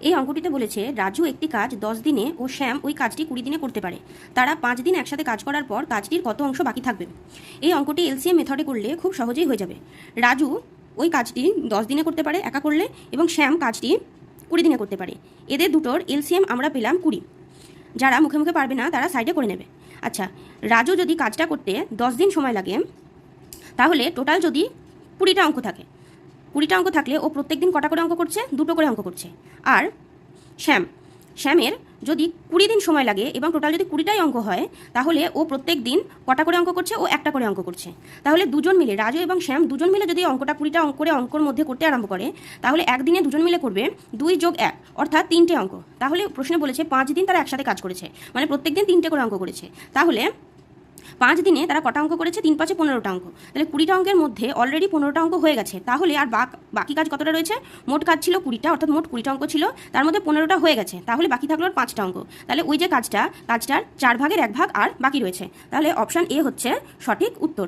এই অঙ্কটিতে বলেছে রাজু একটি কাজ 10 দিনে ও শ্যাম ওই কাজটি 20 দিনে করতে পারে। তারা 5 দিন একসাথে কাজ করার পর কাজটির কত অংশ বাকি থাকবে? এই অঙ্কটি এলসিএম মেথডে করলে খুব সহজেই হয়ে যাবে। রাজু ওই কাজটি 10 দিনে করতে পারে একা করলে, এবং শ্যাম কাজটি 20 দিনে করতে পারে। এদের দুটোর এলসিএম আমরা পেলাম 20। যারা মুখে মুখে পারবে না তারা সাইডে করে নেবে। আচ্ছা, রাজু যদি কাজটা করতে 10 দিন সময় লাগে, তাহলে টোটাল যদি 20টা অঙ্ক থাকে, 20টা অঙ্ক থাকলে ও প্রত্যেক দিন কটা করে অঙ্ক করছে? 2টো করে অঙ্ক করছে। আর শ্যামের যদি 20 দিন সময় লাগে এবং টোটাল যদি 20টাই অঙ্ক হয়, তাহলে ও প্রত্যেক দিন কটা করে অঙ্ক করছে? ও একটা করে অঙ্ক করছে। তাহলে দুজন মিলে, রাজু এবং শ্যাম দুজন মিলে যদি অঙ্কটা 20টা অঙ্ক করে অঙ্কর মধ্যে করতে আরম্ভ করে, তাহলে একদিনে দুজন মিলে করবে 2 + 1 অর্থাৎ 3টে অঙ্ক। তাহলে প্রশ্নে বলেছে 5 দিন তারা একসাথে কাজ করেছে, মানে প্রত্যেক দিন 3টে করে অঙ্ক করেছে। তাহলে 5 দিনে তারা কটা অঙ্ক করেছে? 3 × 5 = 15টা অঙ্ক। তাহলে 20টা অঙ্কের মধ্যে অলরেডি 15টা অঙ্ক হয়ে গেছে। তাহলে আর বাকি কাজ কতটা রয়েছে? মোট কাজ ছিল 20টা, অর্থাৎ মোট 20টা অঙ্ক ছিল, তার মধ্যে 15টা হয়ে গেছে। তাহলে বাকি থাকলো আর 5টা অঙ্ক। তাহলে ওই যে কাজটার 4 ভাগের 1 ভাগ আর বাকি রয়েছে। তাহলে অপশান এ হচ্ছে সঠিক উত্তর।